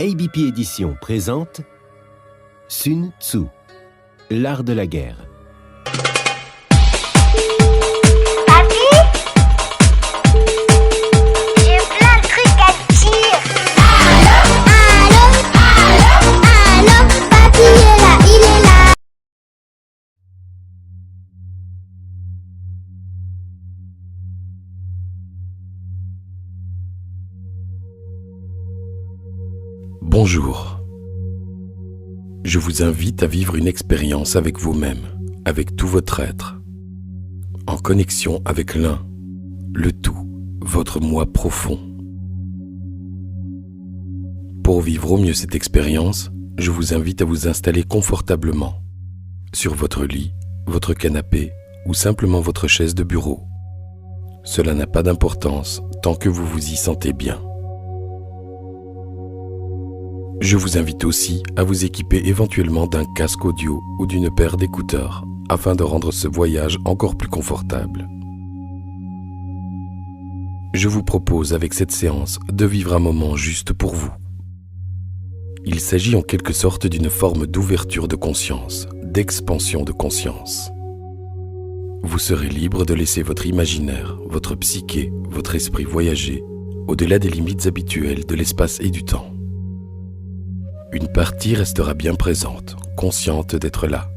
ABP Éditions présente Sun Tzu, l'art de la guerre. Papy, j'ai plein de trucs à te dire. Allô, papy est là, il est là. Bonjour. Je vous invite à vivre une expérience avec vous-même, avec tout votre être, en connexion avec l'un, le tout, votre moi profond. Pour vivre au mieux cette expérience, je vous invite à vous installer confortablement, sur votre lit, votre canapé ou simplement votre chaise de bureau. Cela n'a pas d'importance tant que vous vous y sentez bien. Je vous invite aussi à vous équiper éventuellement d'un casque audio ou d'une paire d'écouteurs afin de rendre ce voyage encore plus confortable. Je vous propose avec cette séance de vivre un moment juste pour vous. Il s'agit en quelque sorte d'une forme d'ouverture de conscience, d'expansion de conscience. Vous serez libre de laisser votre imaginaire, votre psyché, votre esprit voyager au-delà des limites habituelles de l'espace et du temps. Une partie restera bien présente, consciente d'être là,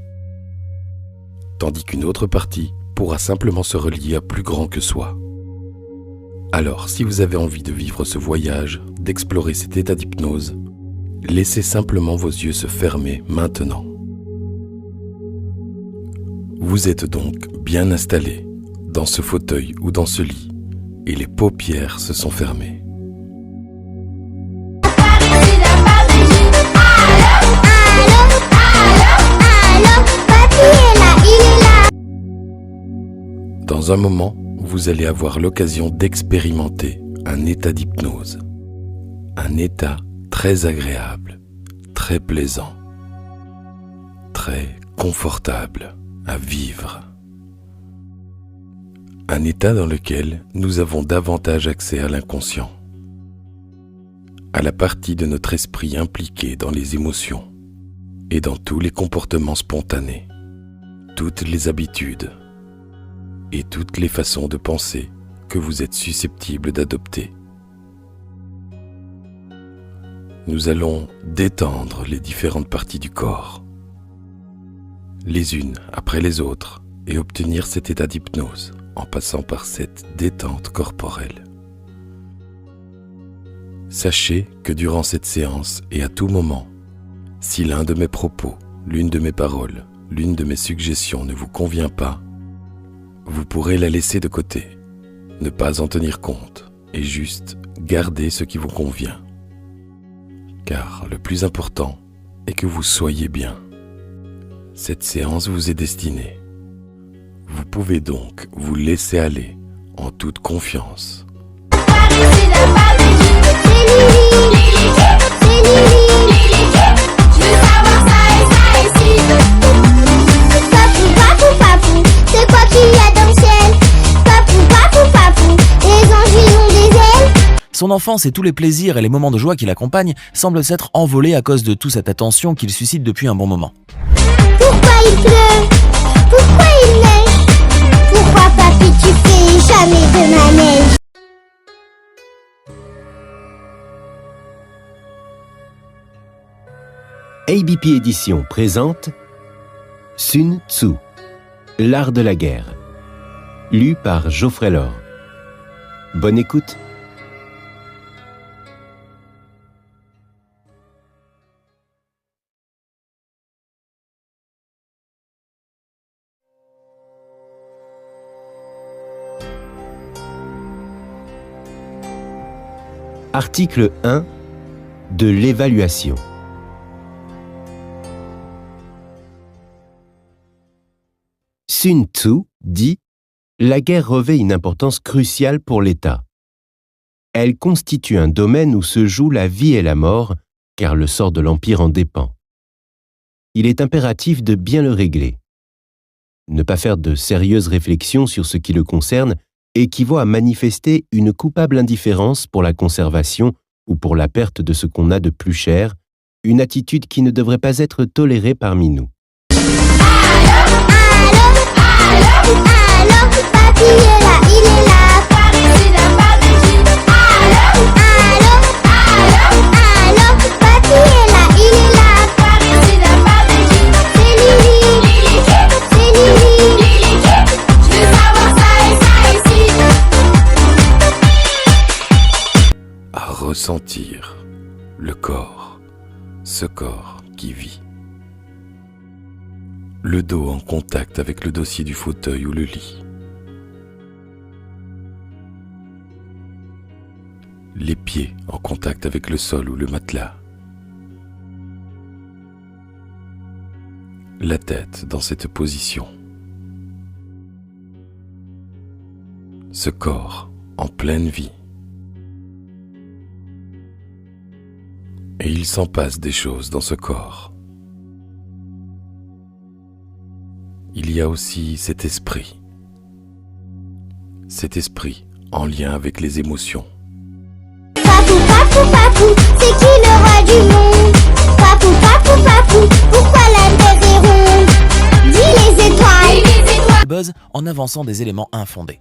tandis qu'une autre partie pourra simplement se relier à plus grand que soi. Alors, si vous avez envie de vivre ce voyage, d'explorer cet état d'hypnose, laissez simplement vos yeux se fermer maintenant. Vous êtes donc bien installé, dans ce fauteuil ou dans ce lit, et les paupières se sont fermées. Dans un moment, vous allez avoir l'occasion d'expérimenter un état d'hypnose. Un état très agréable, très plaisant, très confortable à vivre. Un état dans lequel nous avons davantage accès à l'inconscient, à la partie de notre esprit impliquée dans les émotions et dans tous les comportements spontanés, toutes les habitudes et toutes les façons de penser que vous êtes susceptibles d'adopter. Nous allons détendre les différentes parties du corps, les unes après les autres, et obtenir cet état d'hypnose en passant par cette détente corporelle. Sachez que durant cette séance et à tout moment, si l'un de mes propos, l'une de mes paroles, l'une de mes suggestions ne vous convient pas, vous pourrez la laisser de côté, ne pas en tenir compte et juste garder ce qui vous convient. Car le plus important est que vous soyez bien. Cette séance vous est destinée. Vous pouvez donc vous laisser aller en toute confiance. C'est quoi qu'il y a dans le ciel? Papou, les anges ont des ailes. Son enfance et tous les plaisirs et les moments de joie qui l'accompagnent semblent s'être envolés à cause de toute cette attention qu'il suscite depuis un bon moment. Pourquoi il pleut? Pourquoi il neige? Pourquoi papy tu fais jamais de manège? ABP Éditions présente Sun Tzu, l'art de la guerre, lu par Geoffrey Laure. Bonne écoute. Article 1 de l'évaluation. Sun Tzu dit « La guerre revêt une importance cruciale pour l'État. Elle constitue un domaine où se joue la vie et la mort, car le sort de l'Empire en dépend. Il est impératif de bien le régler. Ne pas faire de sérieuses réflexions sur ce qui le concerne équivaut à manifester une coupable indifférence pour la conservation ou pour la perte de ce qu'on a de plus cher, une attitude qui ne devrait pas être tolérée parmi nous. Allô, papy est là, il est là. Allô, papy est là, il est là. C'est Lily, c'est Lily. Je veux savoir ça et ça ici. À ressentir le corps, ce corps qui vit. Le dos en contact avec le dossier du fauteuil ou le lit. Les pieds en contact avec le sol ou le matelas. La tête dans cette position. Ce corps en pleine vie. Et il s'en passe des choses dans ce corps. Il y a aussi cet esprit en lien avec les émotions. Papou, papou, papou, c'est qui le roi du monde? Papou, papou, papou, pourquoi la terre est ronde? Dis les étoiles. Buzz en avançant des éléments infondés.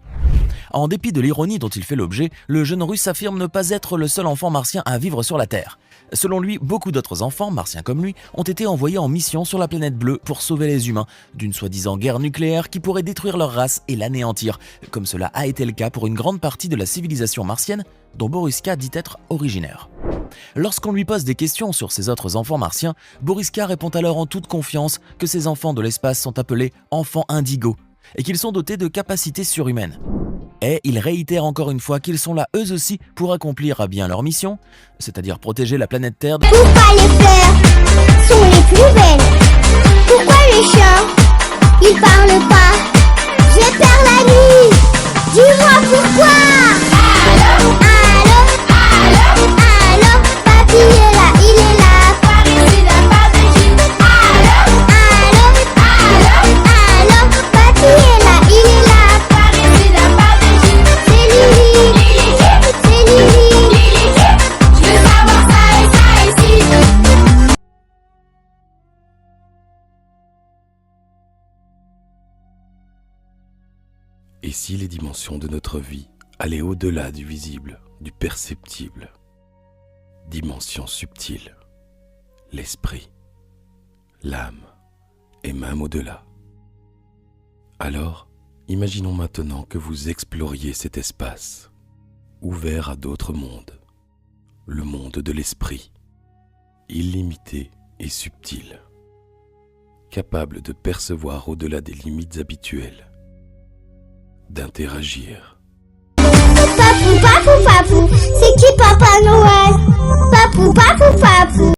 En dépit de l'ironie dont il fait l'objet, le jeune russe affirme ne pas être le seul enfant martien à vivre sur la Terre. Selon lui, beaucoup d'autres enfants, martiens comme lui, ont été envoyés en mission sur la planète bleue pour sauver les humains d'une soi-disant guerre nucléaire qui pourrait détruire leur race et l'anéantir, comme cela a été le cas pour une grande partie de la civilisation martienne dont Boriska dit être originaire. Lorsqu'on lui pose des questions sur ses autres enfants martiens, Boriska répond alors en toute confiance que ces enfants de l'espace sont appelés enfants indigos et qu'ils sont dotés de capacités surhumaines. Et il réitère encore une fois qu'ils sont là eux aussi pour accomplir à bien leur mission, c'est-à-dire protéger la planète Terre. Pourquoi les fleurs sont les plus belles? Pourquoi les chiens, ils parlent pas? J'ai peur la nuit, dis-moi pourquoi. Allô, papy est là, il est là. Allô, papy est là, il est là. C'est Lily, c'est Lily. Je veux savoir ça et ça ici. Et si les dimensions de notre vie allaient au-delà du visible, du perceptible, dimension subtile, l'esprit, l'âme, et même au-delà. Alors, imaginons maintenant que vous exploriez cet espace, ouvert à d'autres mondes, le monde de l'esprit, illimité et subtil, capable de percevoir au-delà des limites habituelles, d'interagir. Papou, papou, papou, c'est qui Papa Noël? Papou, papou, papou.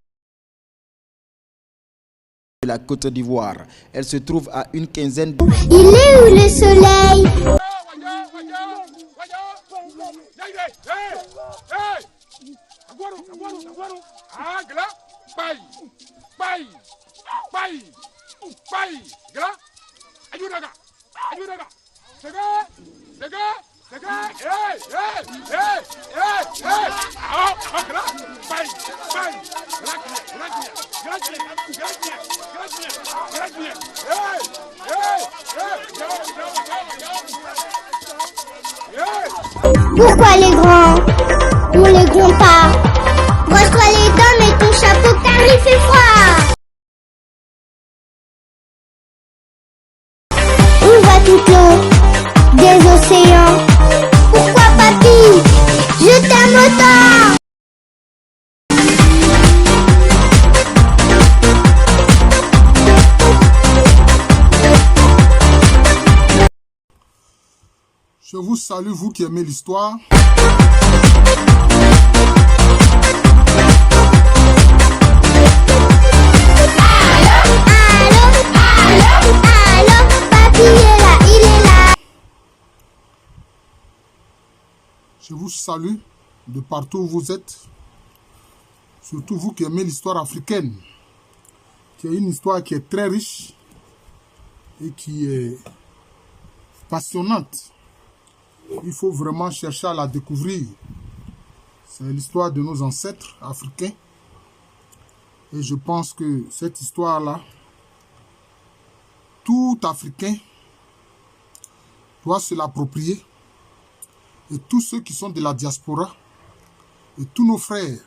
La Côte d'Ivoire. Elle se trouve à une quinzaine Il est où le soleil? Pourquoi les grands on les gronde pas? Brosse-toi les dents, mets ton chapeau car il fait froid. On voit toute l'eau des océans. Pourquoi papy, je t'aime autant? Je vous salue, vous qui aimez l'histoire. Allô, papy est là, il est là. Je vous salue de partout où vous êtes. Surtout vous qui aimez l'histoire africaine, qui est une histoire qui est très riche et qui est passionnante. Il faut vraiment chercher à la découvrir. C'est l'histoire de nos ancêtres africains. Et je pense que cette histoire-là, tout Africain doit se l'approprier. Et tous ceux qui sont de la diaspora, et tous nos frères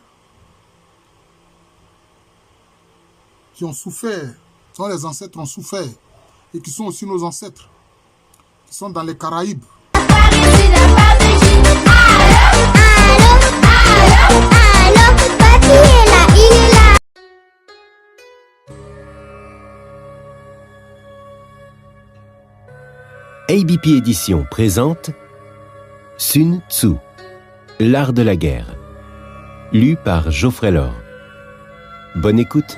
qui ont souffert, dont les ancêtres ont souffert, et qui sont aussi nos ancêtres, qui sont dans les Caraïbes. ABP Édition présente Sun Tzu, l'art de la guerre, lu par Geoffrey Laure. Bonne écoute.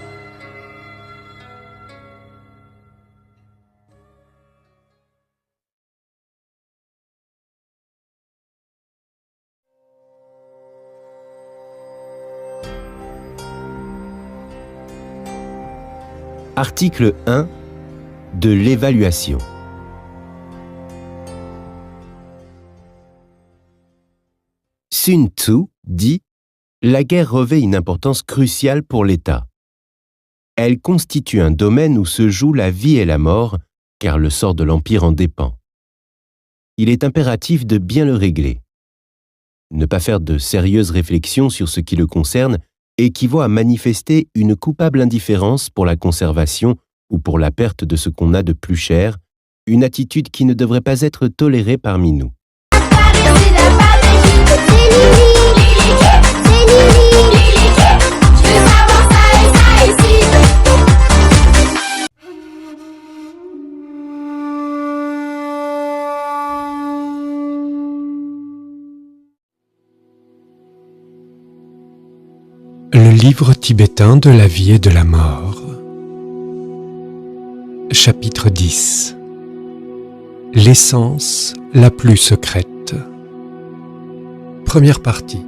Article 1 de l'évaluation. Sun Tzu dit « La guerre revêt une importance cruciale pour l'État. Elle constitue un domaine où se joue la vie et la mort, car le sort de l'Empire en dépend. Il est impératif de bien le régler. Ne pas faire de sérieuses réflexions sur ce qui le concerne équivaut à manifester une coupable indifférence pour la conservation ou pour la perte de ce qu'on a de plus cher, une attitude qui ne devrait pas être tolérée parmi nous. Le livre tibétain de la vie et de la mort. Chapitre 10. L'essence la plus secrète. Première partie.